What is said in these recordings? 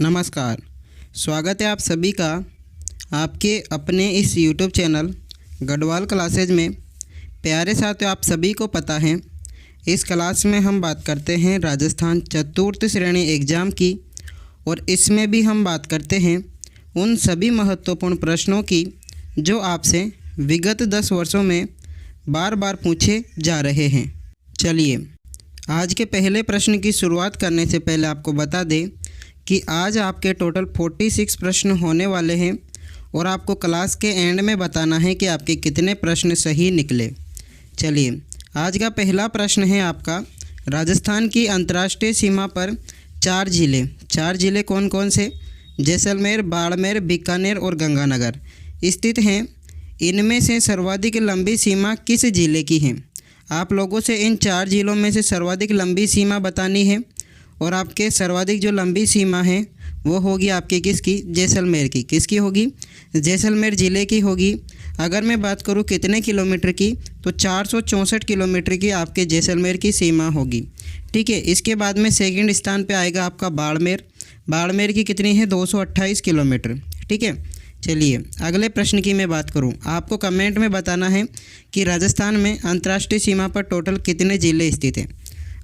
नमस्कार। स्वागत है आप सभी का आपके अपने इस YouTube चैनल गढ़वाल क्लासेज में। प्यारे साथियों, आप सभी को पता है इस क्लास में हम बात करते हैं राजस्थान चतुर्थ श्रेणी एग्ज़ाम की, और इसमें भी हम बात करते हैं उन सभी महत्वपूर्ण प्रश्नों की जो आपसे विगत 10 वर्षों में बार बार पूछे जा रहे हैं। चलिए आज के पहले प्रश्न की शुरुआत करने से पहले आपको बता दें कि आज आपके टोटल 46 प्रश्न होने वाले हैं और आपको क्लास के एंड में बताना है कि आपके कितने प्रश्न सही निकले। चलिए आज का पहला प्रश्न है आपका, राजस्थान की अंतर्राष्ट्रीय सीमा पर 4 जिले कौन कौन से जैसलमेर, बाड़मेर, बीकानेर और गंगानगर स्थित हैं। इनमें से सर्वाधिक लंबी सीमा किस जिले की है? आप लोगों से इन 4 जिलों में से सर्वाधिक लंबी सीमा बतानी है, और आपके सर्वाधिक जो लंबी सीमा है वो होगी आपकी किसकी? जैसलमेर की। किसकी होगी? जैसलमेर ज़िले की होगी। अगर मैं बात करूँ कितने किलोमीटर की, तो 464 किलोमीटर की आपके जैसलमेर की सीमा होगी। ठीक है। इसके बाद में सेकंड स्थान पे आएगा आपका बाड़मेर की कितनी है? 228 किलोमीटर। ठीक है। चलिए अगले प्रश्न की मैं बात करूं, आपको कमेंट में बताना है कि राजस्थान में अंतर्राष्ट्रीय सीमा पर टोटल कितने ज़िले स्थित हैं।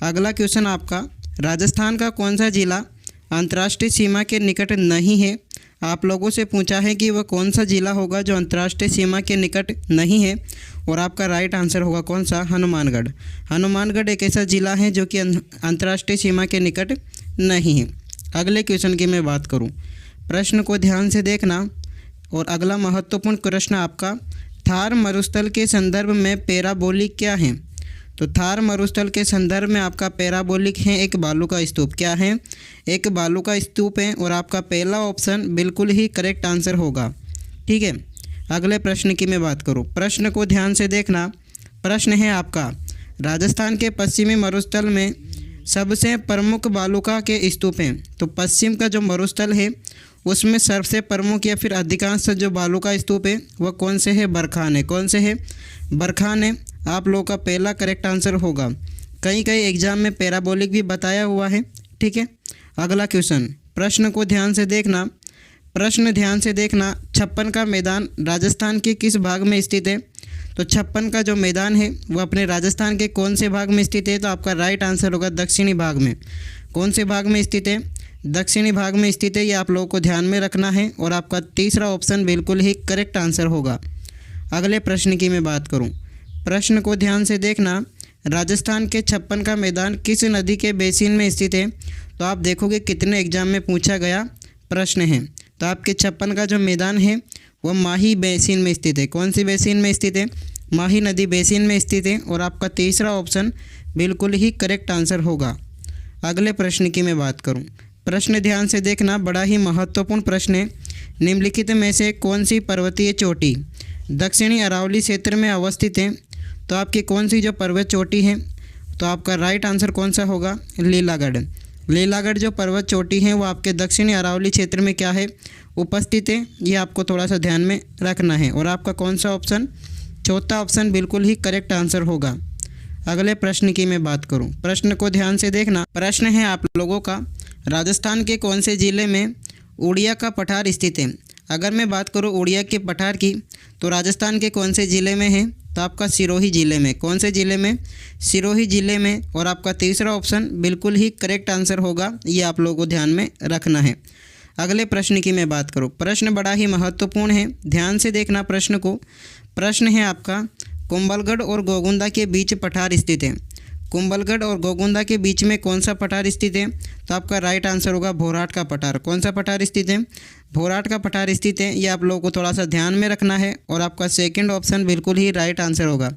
अगला क्वेश्चन आपका, राजस्थान का कौन सा ज़िला अंतर्राष्ट्रीय सीमा के निकट नहीं है? आप लोगों से पूछा है कि वह कौन सा ज़िला होगा जो अंतर्राष्ट्रीय सीमा के निकट नहीं है, और आपका राइट आंसर होगा कौन सा? हनुमानगढ़। हनुमानगढ़ एक ऐसा ज़िला है जो कि अंतर्राष्ट्रीय सीमा के निकट नहीं है। अगले क्वेश्चन की मैं बात करूँ, प्रश्न को ध्यान से देखना। और अगला महत्वपूर्ण प्रश्न आपका, थार मरुस्थल के संदर्भ में पैराबोलिक क्या है? तो थार मरुस्थल के संदर्भ में आपका पैराबोलिक है एक बालू का स्तूप। क्या है? एक बालू का स्तूप है, और आपका पहला ऑप्शन बिल्कुल ही करेक्ट आंसर होगा। ठीक है। अगले प्रश्न की मैं बात करूं, प्रश्न को ध्यान से देखना। प्रश्न है आपका, राजस्थान के पश्चिमी मरुस्थल में सबसे प्रमुख बालूका के स्तूप हैं। तो पश्चिम का जो मरुस्थल है उसमें सबसे प्रमुख या फिर अधिकांश जो बालूका स्तूप है वह कौन से है? बरखान है। कौन से है? बरखान है। आप लोगों का पहला करेक्ट आंसर होगा। कई एग्जाम में पैराबोलिक भी बताया हुआ है। ठीक है। अगला क्वेश्चन, प्रश्न को ध्यान से देखना। प्रश्न ध्यान से देखना, 56 का मैदान राजस्थान के किस भाग में स्थित है? तो 56 का जो मैदान है वो अपने राजस्थान के कौन से भाग में स्थित है? तो आपका राइट आंसर होगा दक्षिणी भाग में। कौन से भाग में स्थित है? दक्षिणी भाग में स्थित है। ये आप लोगों को ध्यान में रखना है, और आपका तीसरा ऑप्शन बिल्कुल ही करेक्ट आंसर होगा। अगले प्रश्न की मैं बात करूं, प्रश्न को ध्यान से देखना। राजस्थान के 56 का मैदान किस नदी के बेसिन में स्थित है? तो आप देखोगे कितने एग्जाम में पूछा गया प्रश्न है। तो आपके 56 का जो मैदान है वह माही बेसिन में स्थित है। कौन सी बेसिन में स्थित है? माही नदी बेसिन में स्थित है, और आपका तीसरा ऑप्शन बिल्कुल ही करेक्ट आंसर होगा। अगले प्रश्न की मैं बात करूं, प्रश्न ध्यान से देखना, बड़ा ही महत्वपूर्ण प्रश्न है। निम्नलिखित में से कौन सी पर्वतीय चोटी दक्षिणी अरावली क्षेत्र में अवस्थित है? तो आपकी कौन सी जो पर्वत चोटी है? तो आपका राइट आंसर कौन सा होगा? लीलागढ़। लीलागढ़ जो पर्वत चोटी है वो आपके दक्षिणी अरावली क्षेत्र में क्या है? उपस्थित है। ये आपको थोड़ा सा ध्यान में रखना है, और आपका कौन सा ऑप्शन? चौथा ऑप्शन बिल्कुल ही करेक्ट आंसर होगा। अगले प्रश्न की मैं बात करूं, प्रश्न को ध्यान से देखना। प्रश्न है आप लोगों का, राजस्थान के कौन से ज़िले में उड़िया का पठार स्थित है? अगर मैं बात करूं उड़िया के पठार की, तो राजस्थान के कौन से ज़िले में है? तो आपका सिरोही ज़िले में। कौन से ज़िले में? सिरोही ज़िले में। और आपका तीसरा ऑप्शन बिल्कुल ही करेक्ट आंसर होगा। ये आप लोगों को ध्यान में रखना है। अगले प्रश्न की मैं बात करूँ, प्रश्न बड़ा ही महत्वपूर्ण है, ध्यान से देखना प्रश्न को। प्रश्न है आपका, कुंभलगढ़ और गोगुंदा के बीच पठार स्थित है। कुंभलगढ़ और गोगुंदा के बीच में कौन सा पठार स्थित है? तो आपका राइट आंसर होगा भोराट का पठार। कौन सा पठार स्थित है? भोराट का पठार स्थित है। ये आप लोगों को थोड़ा सा ध्यान में रखना है, और आपका सेकंड ऑप्शन बिल्कुल ही राइट आंसर होगा।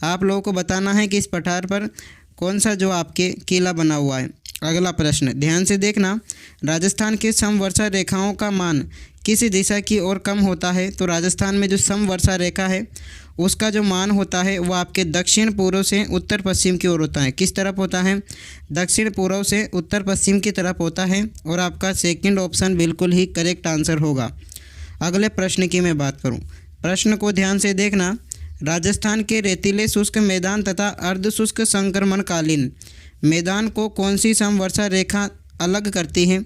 आप लोगों को बताना है कि इस पठार पर कौन सा जो आपके किला बना हुआ है। अगला प्रश्न ध्यान से देखना, राजस्थान के समवर्षा रेखाओं का मान किस दिशा की ओर कम होता है? तो राजस्थान में जो समवर्षा रेखा है उसका जो मान होता है वो आपके दक्षिण पूर्व से उत्तर पश्चिम की ओर होता है। किस तरफ होता है? दक्षिण पूर्व से उत्तर पश्चिम की तरफ होता है, और आपका सेकंड ऑप्शन बिल्कुल ही करेक्ट आंसर होगा। अगले प्रश्न की मैं बात करूं, प्रश्न को ध्यान से देखना। राजस्थान के रेतीले शुष्क मैदान तथा अर्ध शुष्क संक्रमणकालीन मैदान को कौन सी समवर्षा रेखा अलग करती है?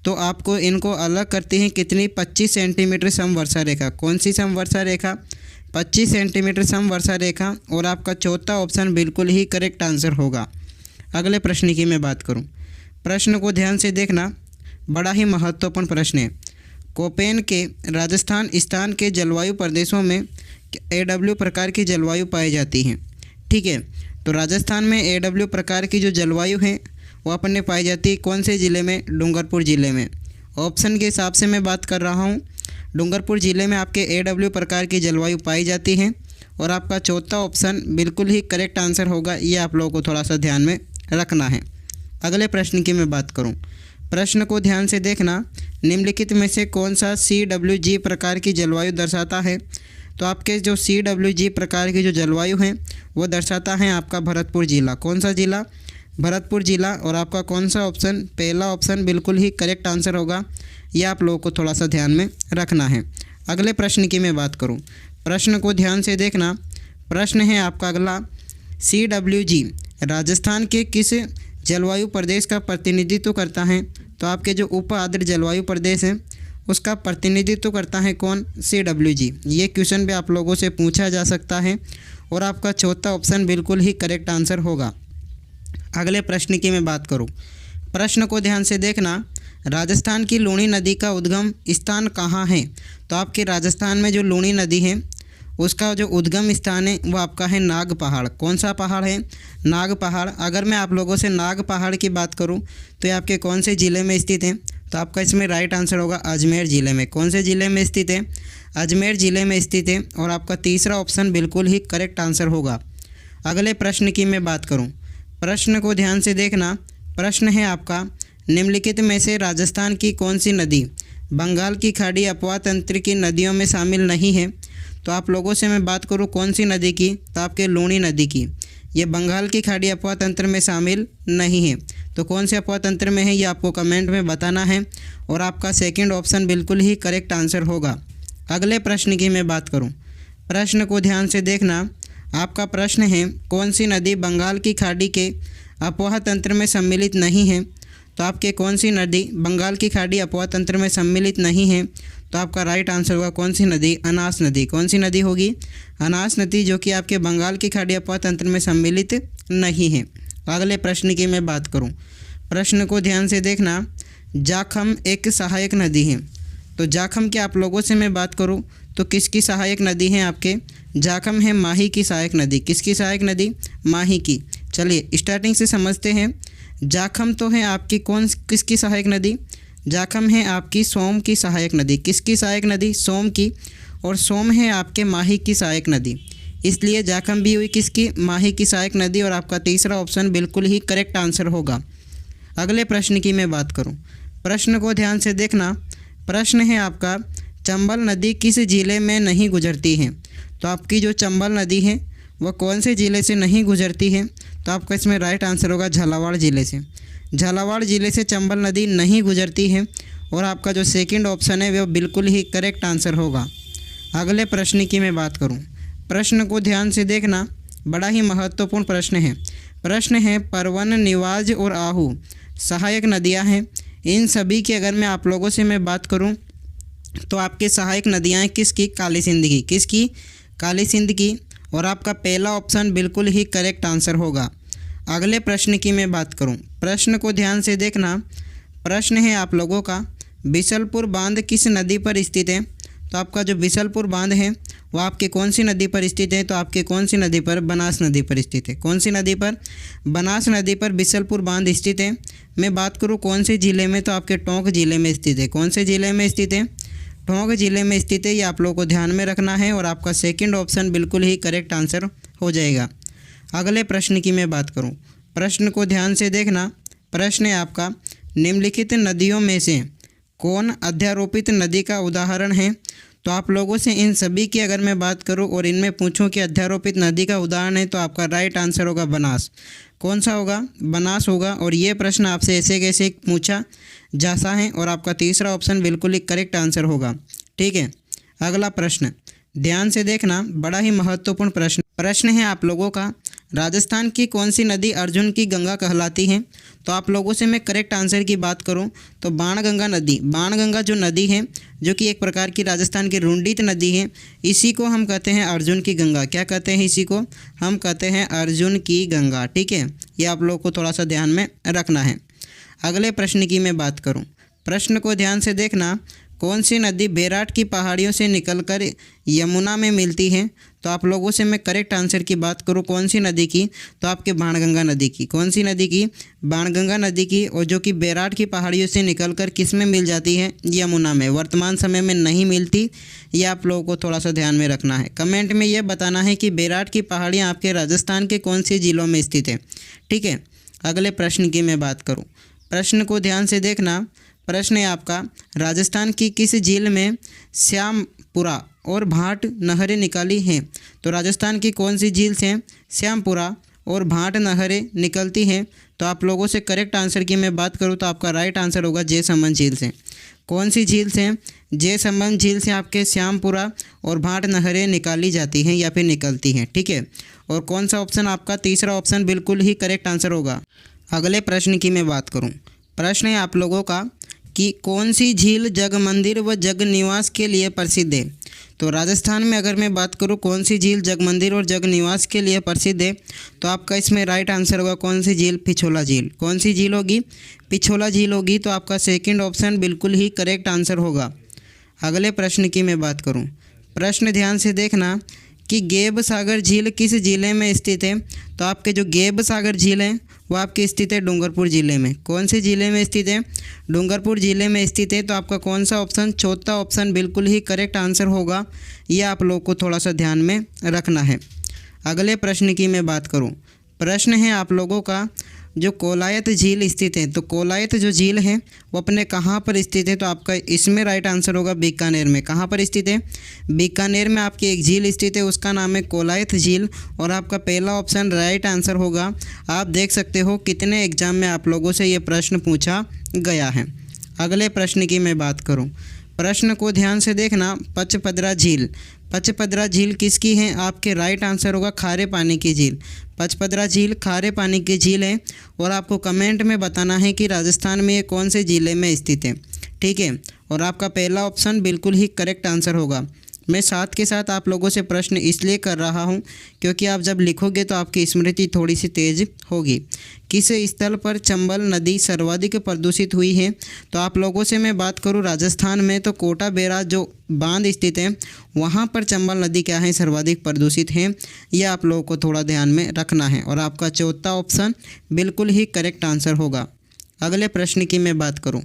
तो आपको इनको अलग करते हैं कितनी 25 सेंटीमीटर समवर्षा रेखा। कौन सी समवर्षा रेखा? 25 सेंटीमीटर समवर्षा रेखा। और आपका चौथा ऑप्शन बिल्कुल ही करेक्ट आंसर होगा। अगले प्रश्न की मैं बात करूं, प्रश्न को ध्यान से देखना, बड़ा ही महत्वपूर्ण प्रश्न है। कोपेन के राजस्थान स्थान के जलवायु प्रदेशों में AW प्रकार की जलवायु पाई जाती है। ठीक है, तो राजस्थान में AW प्रकार की जो जलवायु है वो अपने पाई जाती है कौन से ज़िले में? डूंगरपुर ज़िले में। ऑप्शन के हिसाब से मैं बात कर रहा हूँ, डूंगरपुर ज़िले में आपके AW प्रकार की जलवायु पाई जाती है। और आपका चौथा ऑप्शन बिल्कुल ही करेक्ट आंसर होगा, ये आप लोगों को थोड़ा सा ध्यान में रखना है। अगले प्रश्न की मैं बात करूं, प्रश्न को ध्यान से देखना, निम्नलिखित में से कौन सा CWG प्रकार की जलवायु दर्शाता है? तो आपके जो CWG प्रकार की जो जलवायु है वो दर्शाता है आपका भरतपुर ज़िला। कौन सा ज़िला? भरतपुर ज़िला। और आपका कौन सा ऑप्शन? पहला ऑप्शन बिल्कुल ही करेक्ट आंसर होगा, यह आप लोगों को थोड़ा सा ध्यान में रखना है। अगले प्रश्न की मैं बात करूँ, प्रश्न को ध्यान से देखना, प्रश्न है आपका अगला, CWG राजस्थान के किस जलवायु प्रदेश का प्रतिनिधित्व करता है? तो आपके जो उप आर्द्र जलवायु प्रदेश है उसका प्रतिनिधित्व करता है कौन? CWG। ये क्वेश्चन भी आप लोगों से पूछा जा सकता है और आपका चौथा ऑप्शन बिल्कुल ही करेक्ट आंसर होगा। अगले प्रश्न की मैं बात करूं, प्रश्न को ध्यान से देखना, राजस्थान की लूणी नदी का उद्गम स्थान कहाँ है? तो आपके राजस्थान में जो लूणी नदी है उसका जो उद्गम स्थान है वो आपका है नाग पहाड़। कौन सा पहाड़ है? नाग पहाड़। अगर मैं आप लोगों से नाग पहाड़ की बात करूं तो ये आपके कौन से ज़िले में स्थित है? तो आपका इसमें राइट आंसर होगा अजमेर ज़िले में। कौन से ज़िले में स्थित है? अजमेर ज़िले में स्थित है। और आपका तीसरा ऑप्शन बिल्कुल ही करेक्ट आंसर होगा। अगले प्रश्न की मैं बात करूँ, प्रश्न को ध्यान से देखना, प्रश्न है आपका, निम्नलिखित में से राजस्थान की कौन सी नदी बंगाल की खाड़ी अपवाह तंत्र की नदियों में शामिल नहीं है? तो आप लोगों से मैं बात करूं कौन सी नदी की? तो आपके लूणी नदी की। ये बंगाल की खाड़ी अपवाह तंत्र में शामिल नहीं है। तो कौन से अपवाह तंत्र में है ये आपको कमेंट में बताना है। और आपका सेकंड ऑप्शन बिल्कुल ही करेक्ट आंसर होगा। अगले प्रश्न की मैं बात करूं, प्रश्न को ध्यान से देखना, आपका प्रश्न है, कौन सी नदी बंगाल की खाड़ी के अपवाह तंत्र में सम्मिलित नहीं है? तो आपके कौन सी नदी बंगाल की खाड़ी अपवाह तंत्र में सम्मिलित नहीं है? तो आपका राइट आंसर होगा कौन सी नदी? अनास नदी। कौन सी नदी होगी? अनास नदी, जो कि आपके बंगाल की खाड़ी अपवाह तंत्र में सम्मिलित नहीं है। अगले प्रश्न की मैं बात करूं, प्रश्न को ध्यान से देखना, जाखम एक सहायक नदी है। तो जाखम की आप लोगों से मैं बात करूं तो किसकी सहायक नदी है? आपके जाखम है माही की सहायक नदी। किसकी सहायक नदी? माही की। चलिए स्टार्टिंग से समझते हैं। जाखम तो है आपकी किसकी सहायक नदी? जाखम है आपकी सोम की सहायक नदी। किसकी सहायक नदी? सोम की। और सोम है आपके माही की सहायक नदी, इसलिए जाखम भी हुई किसकी? माही की सहायक नदी। और आपका तीसरा ऑप्शन बिल्कुल ही करेक्ट आंसर होगा। अगले प्रश्न की मैं बात करूं, प्रश्न को ध्यान से देखना, प्रश्न है आपका, चंबल नदी किस ज़िले में नहीं गुजरती है? तो आपकी जो चंबल नदी है वह कौन से ज़िले से नहीं गुजरती है? तो आपका इसमें राइट आंसर होगा झालावाड़ ज़िले से। झालावाड़ ज़िले से चंबल नदी नहीं गुजरती है। और आपका जो सेकंड ऑप्शन है वह बिल्कुल ही करेक्ट आंसर होगा। अगले प्रश्न की मैं बात करूं, प्रश्न को ध्यान से देखना, बड़ा ही महत्वपूर्ण प्रश्न है। प्रश्न है, परवन, निवाज और आहू सहायक नदियां हैं। इन सभी की अगर मैं आप लोगों से मैं बात करूं तो आपकी सहायक नदियां हैं किसकी? काली सिंध की। किसकी? काली सिंध की। और आपका पहला ऑप्शन बिल्कुल ही करेक्ट आंसर होगा। अगले प्रश्न की मैं बात करूं, प्रश्न को ध्यान से देखना, प्रश्न है आप लोगों का, बिशलपुर बांध किस नदी पर स्थित है? तो आपका जो बिशलपुर बांध है वो आपके कौन सी नदी पर स्थित है? तो आपके कौन सी नदी पर? बनास नदी पर स्थित है। कौन सी नदी पर? बनास नदी पर बिशलपुर बांध स्थित है। मैं बात करूँ कौन से ज़िले में? तो आपके टोंक ज़िले में स्थित है। कौन से ज़िले में स्थित है? टोंक ज़िले में स्थित है। ये आप लोगों को ध्यान में रखना है। और आपका सेकंड ऑप्शन बिल्कुल ही करेक्ट आंसर हो जाएगा। अगले प्रश्न की मैं बात करूं, प्रश्न को ध्यान से देखना, प्रश्न है आपका, निम्नलिखित नदियों में से कौन अध्यारोपित नदी का उदाहरण है? तो आप लोगों से इन सभी की अगर मैं बात करूं और इनमें पूछूं कि अध्यारोपित नदी का उदाहरण है तो आपका राइट आंसर होगा बनास। कौन सा होगा? बनास होगा। और ये प्रश्न आपसे ऐसे कैसे पूछा जाता है। और आपका तीसरा ऑप्शन बिल्कुल ही करेक्ट आंसर होगा। ठीक है, अगला प्रश्न ध्यान से देखना, बड़ा ही महत्वपूर्ण प्रश्न है आप लोगों का, राजस्थान की कौन सी नदी अर्जुन की गंगा कहलाती है? तो आप लोगों से मैं करेक्ट आंसर की बात करूं तो बाणगंगा नदी, बाणगंगा जो नदी है जो कि एक प्रकार की राजस्थान की रुंडित नदी है, इसी को हम कहते हैं अर्जुन की गंगा। क्या कहते हैं इसी को? हम कहते हैं अर्जुन की गंगा। ठीक है, ये आप लोगों को थोड़ा सा ध्यान में रखना है। अगले प्रश्न की मैं बात करूं, प्रश्न को ध्यान से देखना। कौन सी नदी बैराट की पहाड़ियों से निकलकर यमुना में मिलती है? तो आप लोगों से मैं करेक्ट आंसर की बात करूं कौन सी नदी की, तो आपके बाणगंगा नदी की। कौन सी नदी की? बाणगंगा नदी की, और जो कि बैराट की पहाड़ियों से निकलकर किस में मिल जाती है? यमुना में। वर्तमान समय में नहीं मिलती, ये आप लोगों को थोड़ा सा ध्यान में रखना है। कमेंट में यह बताना है कि बैराट की पहाड़ियाँ आपके राजस्थान के कौन से ज़िलों में स्थित है। ठीक है, अगले प्रश्न की मैं बात करूँ, प्रश्न को ध्यान से देखना। प्रश्न है आपका, राजस्थान की किस झील में श्यामपुरा और भाट नहरें निकाली हैं? तो राजस्थान की कौन सी झील से श्यामपुरा और भाट नहरें निकलती हैं? तो आप लोगों से करेक्ट आंसर की मैं बात करूं तो आपका राइट आंसर होगा जयसमंद झील से। कौन सी झील से? जयसमंद झील से आपके श्यामपुरा और भाट नहरें निकाली जाती हैं या फिर निकलती हैं। ठीक है, और कौन सा ऑप्शन आपका? तीसरा ऑप्शन बिल्कुल ही करेक्ट आंसर होगा। अगले प्रश्न की मैं बात करूँ, प्रश्न है आप लोगों का कि कौन सी झील जग मंदिर व जग निवास के लिए प्रसिद्ध है? तो राजस्थान में अगर मैं बात करूं कौन सी झील जग मंदिर और जग निवास के लिए प्रसिद्ध है, तो आपका इसमें राइट आंसर होगा कौन सी झील? पिछोला झील। कौन सी झील होगी? पिछोला झील होगी। तो आपका सेकंड ऑप्शन बिल्कुल ही करेक्ट आंसर होगा। अगले प्रश्न की मैं बात करूँ, प्रश्न ध्यान से देखना कि गेब सागर झील किस ज़िले में स्थित है? तो आपके जो गेब सागर झील है वो आपके स्थित है डूंगरपुर ज़िले में। कौन से ज़िले में स्थित है? डूंगरपुर ज़िले में स्थित है। तो आपका कौन सा ऑप्शन? चौथा ऑप्शन बिल्कुल ही करेक्ट आंसर होगा। ये आप लोग को थोड़ा सा ध्यान में रखना है। अगले प्रश्न की मैं बात करूँ, प्रश्न है आप लोगों का जो कोलायत झील स्थित है, तो कोलायत जो झील है वो अपने कहाँ पर स्थित है? तो आपका इसमें राइट आंसर होगा बीकानेर में। कहाँ पर स्थित है? बीकानेर में आपकी एक झील स्थित है, उसका नाम है कोलायत झील, और आपका पहला ऑप्शन राइट आंसर होगा। आप देख सकते हो कितने एग्जाम में आप लोगों से ये प्रश्न पूछा गया है। अगले प्रश्न की मैं बात करूँ, प्रश्न को ध्यान से देखना। पचपदरा झील, पचपदरा झील किसकी है? आपके राइट आंसर होगा खारे पानी की झील। पचपदरा झील खारे पानी की झील है, और आपको कमेंट में बताना है कि राजस्थान में ये कौन से ज़िले में स्थित है। ठीक है, और आपका पहला ऑप्शन बिल्कुल ही करेक्ट आंसर होगा। मैं साथ के साथ आप लोगों से प्रश्न इसलिए कर रहा हूं क्योंकि आप जब लिखोगे तो आपकी स्मृति थोड़ी सी तेज होगी। किस स्थल पर चंबल नदी सर्वाधिक प्रदूषित हुई है? तो आप लोगों से मैं बात करूं राजस्थान में तो कोटा बैराज जो बांध स्थित है वहां पर चंबल नदी क्या है? सर्वाधिक प्रदूषित है। यह आप लोगों को थोड़ा ध्यान में रखना है, और आपका चौथा ऑप्शन बिल्कुल ही करेक्ट आंसर होगा। अगले प्रश्न की मैं बात करूं,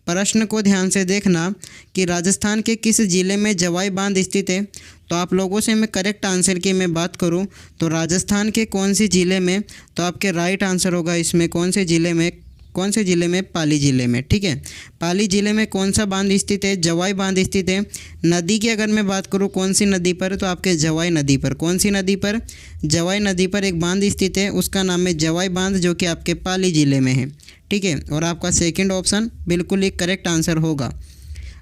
प्रश्न को ध्यान से देखना कि राजस्थान के किस ज़िले में जवाई बांध स्थित है? तो आप लोगों से मैं करेक्ट आंसर की मैं बात करूं तो राजस्थान के कौन से ज़िले में? तो आपके राइट आंसर होगा इसमें कौन से ज़िले में? कौन से ज़िले में? पाली ज़िले में। ठीक है, पाली ज़िले में कौन सा बांध स्थित है? जवाई बांध स्थित है। नदी की अगर मैं बात करूं कौन सी नदी पर? तो आपके जवाई नदी पर। कौन सी नदी पर? जवाई नदी पर एक बांध स्थित है, उसका नाम है जवाई बांध, जो कि आपके पाली ज़िले में है। ठीक है, और आपका सेकंड ऑप्शन बिल्कुल ही करेक्ट आंसर होगा।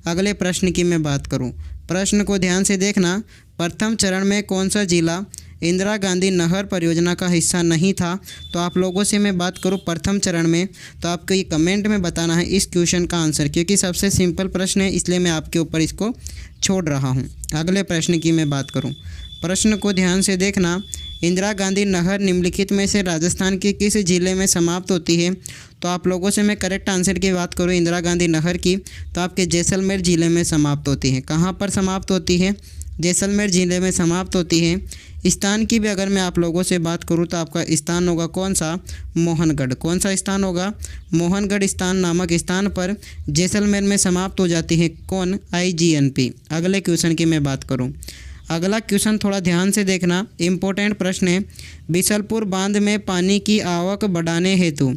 अगले प्रश्न की मैं बात करूं, प्रश्न को ध्यान से देखना। प्रथम चरण में कौन सा जिला इंदिरा गांधी नहर परियोजना का हिस्सा नहीं था? तो आप लोगों से मैं बात करूं प्रथम चरण में, तो आपको ये कमेंट में बताना है इस क्वेश्चन का आंसर, क्योंकि सबसे सिंपल प्रश्न है इसलिए मैं आपके ऊपर इसको छोड़ रहा हूँ। अगले प्रश्न की मैं बात करूँ, प्रश्न को ध्यान से देखना। इंदिरा गांधी नहर निम्नलिखित में से राजस्थान के किस जिले में समाप्त होती है? तो आप लोगों से मैं करेक्ट आंसर की बात करूं इंदिरा गांधी नहर की, तो आपके जैसलमेर ज़िले में समाप्त होती है। कहां पर समाप्त होती है? जैसलमेर ज़िले में समाप्त होती है। स्थान की भी अगर मैं आप लोगों से बात करूं तो आपका स्थान होगा कौन सा? मोहनगढ़। कौन सा स्थान होगा? मोहनगढ़ स्थान नामक स्थान पर जैसलमेर में समाप्त हो जाती है। कौन? IGNP। अगले क्वेश्चन की मैं बात करूँ, अगला क्वेश्चन थोड़ा ध्यान से देखना, इम्पोर्टेंट प्रश्न है। बिसलपुर बांध में पानी की आवक बढ़ाने हेतु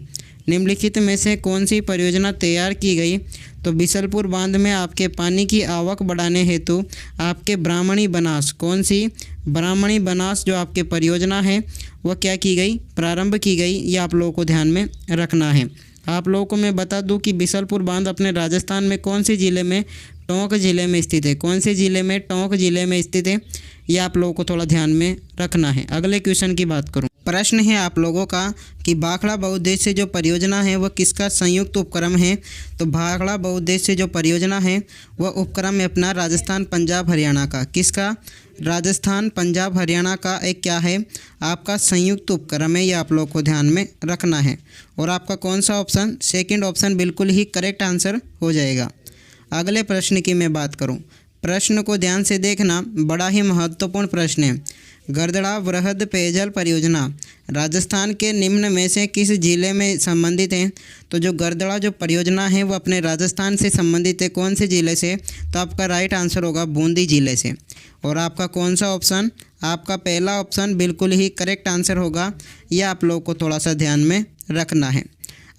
निम्नलिखित में से कौन सी परियोजना तैयार की गई? तो बिसलपुर बांध में आपके पानी की आवक बढ़ाने हेतु आपके ब्राह्मणी बनास, कौन सी? ब्राह्मणी बनास जो आपके परियोजना है वह क्या की गई? प्रारंभ की गई। ये आप लोगों को ध्यान में रखना है। आप लोगों को मैं बता दूं कि बिसलपुर बांध अपने राजस्थान में कौन से ज़िले में? टोंक ज़िले में स्थित है। कौन से ज़िले में? टोंक ज़िले में स्थित है। ये आप लोगों को थोड़ा ध्यान में रखना है। अगले क्वेश्चन की बात करूं, प्रश्न है आप लोगों का कि भाखड़ा बहुउद्देश्य जो परियोजना है वह किसका संयुक्त उपक्रम है। तो भाखड़ा बहुउद्देश्य जो परियोजना है वह उपक्रम है अपना राजस्थान पंजाब हरियाणा का। किसका? राजस्थान पंजाब हरियाणा का एक क्या है आपका संयुक्त उपक्रम है। ये आप लोग को ध्यान में रखना है। और आपका कौन सा ऑप्शन? सेकंड ऑप्शन बिल्कुल ही करेक्ट आंसर हो जाएगा। अगले प्रश्न की मैं बात करूं, प्रश्न को ध्यान से देखना, बड़ा ही महत्वपूर्ण प्रश्न है। गरदड़ा वृहद पेयजल परियोजना राजस्थान के निम्न में से किस जिले में संबंधित है। तो जो गरदड़ा जो परियोजना है वो अपने राजस्थान से संबंधित है। कौन से ज़िले से? तो आपका राइट आंसर होगा बूंदी ज़िले से। और आपका कौन सा ऑप्शन? आपका पहला ऑप्शन बिल्कुल ही करेक्ट आंसर होगा। यह आप लोग को थोड़ा सा ध्यान में रखना है।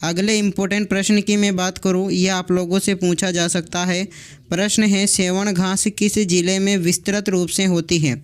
अगले इम्पोर्टेंट प्रश्न की मैं बात करूं, यह आप लोगों से पूछा जा सकता है। प्रश्न है सेवण घास किस जिले में विस्तृत रूप से होती है।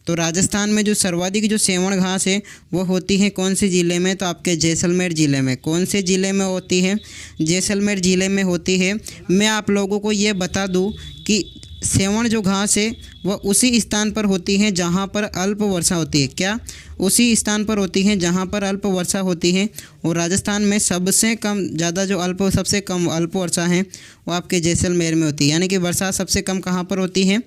तो राजस्थान में जो सर्वाधिक जो सेवण घास है वो होती है कौन से ज़िले में? तो आपके जैसलमेर ज़िले में। कौन से ज़िले में होती है? जैसलमेर ज़िले में होती है। मैं आप लोगों को ये बता दूं कि सेवण जो घास है वह उसी स्थान पर होती है जहाँ पर अल्प वर्षा होती है। क्या? उसी स्थान पर होती है जहाँ पर अल्प वर्षा होती है। और राजस्थान में सबसे कम ज़्यादा जो सबसे कम अल्प वर्षा है वो आपके जैसलमेर में होती है। यानी कि वर्षा सबसे कम कहाँ पर होती है?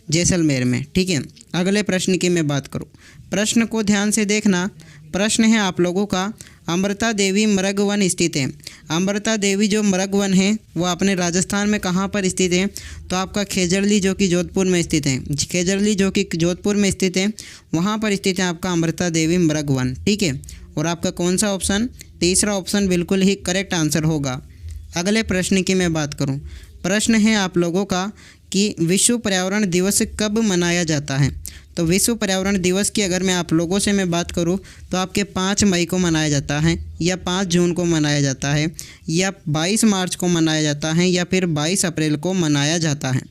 जैसलमेर में। ठीक है। अगले प्रश्न की मैं बात करूँ, प्रश्न को ध्यान से देखना। प्रश्न है आप लोगों का, अमृता देवी मृग वन स्थित है। अमृता देवी जो मृग वन है वो अपने राजस्थान में कहाँ पर स्थित है? तो आपका खेजड़ली जो कि जोधपुर में स्थित है। खेजड़ली जो कि जोधपुर में स्थित है वहाँ पर स्थित है आपका अमृता देवी मृग वन। ठीक है। और आपका कौन सा ऑप्शन? तीसरा ऑप्शन बिल्कुल ही करेक्ट आंसर होगा। अगले प्रश्न की मैं बात करूँ, प्रश्न है आप लोगों का कि विश्व पर्यावरण दिवस कब मनाया जाता है। तो विश्व पर्यावरण दिवस की अगर मैं आप लोगों से मैं बात करूं तो आपके 5 मई को मनाया जाता है, या 5 जून को मनाया जाता है, या 22 मार्च को मनाया जाता है, या फिर 22 अप्रैल को मनाया जाता है।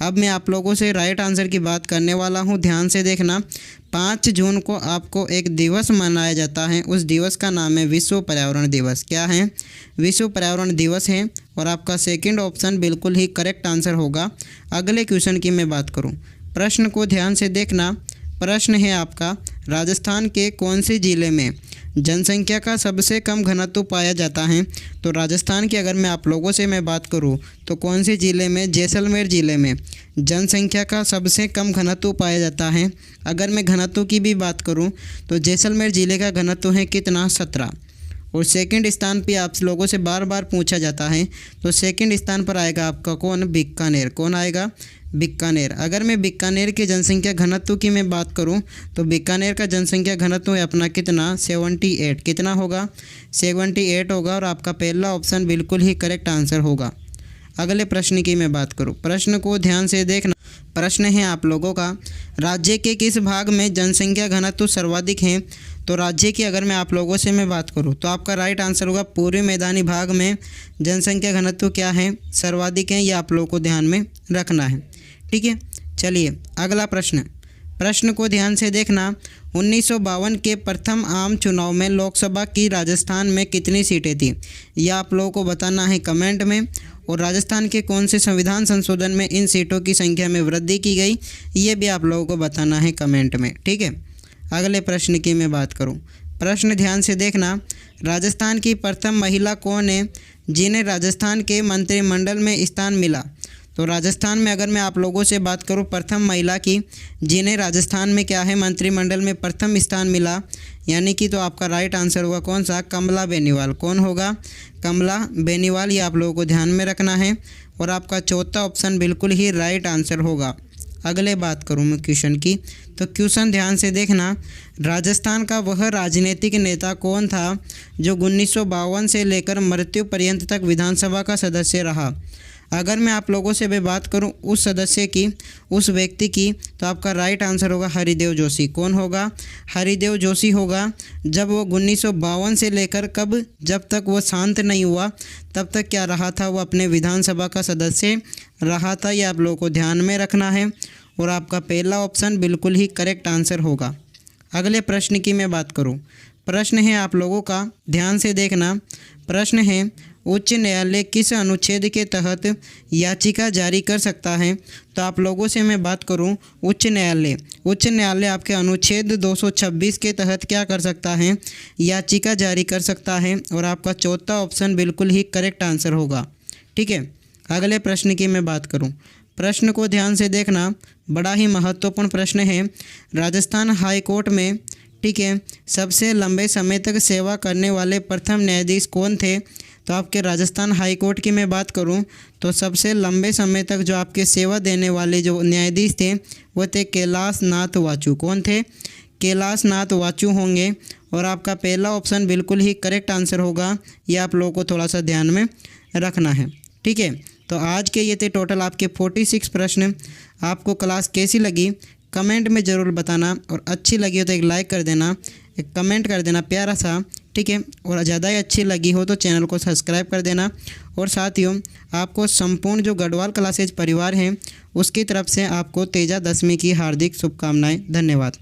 अब मैं आप लोगों से राइट आंसर की बात करने वाला हूं, ध्यान से देखना। 5 जून को आपको एक दिवस मनाया जाता है, उस दिवस का नाम है विश्व पर्यावरण दिवस। क्या है? विश्व पर्यावरण दिवस है। और आपका सेकंड ऑप्शन बिल्कुल ही करेक्ट आंसर होगा। अगले क्वेश्चन की मैं बात करूं, प्रश्न को ध्यान से देखना। प्रश्न है आपका, राजस्थान के कौन से ज़िले में जनसंख्या का सबसे कम घनत्व पाया जाता है। तो राजस्थान की अगर मैं आप लोगों से मैं बात करूं तो कौन से ज़िले में? जैसलमेर ज़िले में जनसंख्या का सबसे कम घनत्व पाया जाता है। अगर मैं घनत्व की भी बात करूं तो जैसलमेर ज़िले का घनत्व है कितना? 17। और सेकंड स्थान पे आप लोगों से बार बार पूछा जाता है, तो सेकंड स्थान पर आएगा आपका कौन? बीकानेर। कौन आएगा? बीकानेर। अगर मैं बीकानेर के जनसंख्या घनत्व की मैं बात करूं तो बीकानेर का जनसंख्या घनत्व है अपना कितना? 78। कितना होगा? 78 होगा। और आपका पहला ऑप्शन बिल्कुल ही करेक्ट आंसर होगा। अगले प्रश्न की मैं बात करूं, प्रश्न को ध्यान से देखना। प्रश्न है आप लोगों का, राज्य के किस भाग में जनसंख्या घनत्व सर्वाधिक है। तो राज्य की अगर मैं आप लोगों से मैं बात करूं तो आपका राइट आंसर होगा पूर्वी मैदानी भाग में जनसंख्या घनत्व क्या है? सर्वाधिक है। ये आप लोगों को ध्यान में रखना है। ठीक है। चलिए अगला प्रश्न, प्रश्न को ध्यान से देखना। 1952 के प्रथम आम चुनाव में लोकसभा की राजस्थान में कितनी सीटें थी? यह आप लोगों को बताना है कमेंट में। और राजस्थान के कौन से संविधान संशोधन में इन सीटों की संख्या में वृद्धि की गई, ये भी आप लोगों को बताना है कमेंट में। ठीक है। अगले प्रश्न की मैं बात करूं, प्रश्न ध्यान से देखना। राजस्थान की प्रथम महिला कौन है जिन्हें राजस्थान के मंत्रिमंडल में स्थान मिला। तो राजस्थान में अगर मैं आप लोगों से बात करूं प्रथम महिला की जिन्हें राजस्थान में क्या है मंत्रिमंडल में प्रथम स्थान मिला, यानी कि तो आपका राइट आंसर होगा कौन सा? कमला बेनीवाल। कौन होगा? कमला बेनीवाल। ये आप लोगों को ध्यान में रखना है। और आपका चौथा ऑप्शन बिल्कुल ही राइट आंसर होगा। अगले बात करूं मैं क्वेश्चन की, तो क्वेश्चन ध्यान से देखना। राजस्थान का वह राजनीतिक नेता कौन था जो 1952 से लेकर मृत्यु पर्यंत तक विधानसभा का सदस्य रहा। अगर मैं आप लोगों से भी बात करूं उस सदस्य की, उस व्यक्ति की, तो आपका राइट आंसर होगा हरिदेव जोशी। कौन होगा? हरिदेव जोशी होगा। जब वो 1952 से लेकर कब, जब तक वो शांत नहीं हुआ तब तक क्या रहा था? वो अपने विधानसभा का सदस्य रहा था। ये आप लोगों को ध्यान में रखना है। और आपका पहला ऑप्शन बिल्कुल ही करेक्ट आंसर होगा। अगले प्रश्न की मैं बात करूं, प्रश्न है आप लोगों का, ध्यान से देखना। प्रश्न है उच्च न्यायालय किस अनुच्छेद के तहत याचिका जारी कर सकता है? तो आप लोगों से मैं बात करूं, उच्च न्यायालय आपके अनुच्छेद 226 के तहत क्या कर सकता है? याचिका जारी कर सकता है। और आपका चौथा ऑप्शन बिल्कुल ही करेक्ट आंसर होगा। ठीक है, अगले प्रश्न की मैं बात करूं, प्रश्न को ध्यान से देखना, बड़ा ही महत्वपूर्ण प्रश्न है। राजस्थान हाई कोर्ट में, ठीक है, सबसे लंबे समय तक सेवा करने वाले प्रथम न्यायाधीश कौन थे? तो आपके राजस्थान हाई कोर्ट की मैं बात करूं तो सबसे लंबे समय तक जो आपके सेवा देने वाले जो न्यायाधीश थे वो थे कैलाश नाथ वाचु। कौन थे? कैलाश नाथ वाचु होंगे। और आपका पहला ऑप्शन बिल्कुल ही करेक्ट आंसर होगा। ये आप लोगों को थोड़ा सा ध्यान में रखना है। ठीक है, तो आज के ये थे टोटल आपके 46 प्रश्न। आपको क्लास कैसी लगी कमेंट में ज़रूर बताना, और अच्छी लगी हो तो एक लाइक कर देना, एक कमेंट कर देना प्यारा सा। ठीक है, और ज़्यादा ही अच्छी लगी हो तो चैनल को सब्सक्राइब कर देना। और साथियों, आपको संपूर्ण जो गढ़वाल क्लासेज परिवार हैं उसकी तरफ से आपको तेजा 10वीं की हार्दिक शुभकामनाएं। धन्यवाद।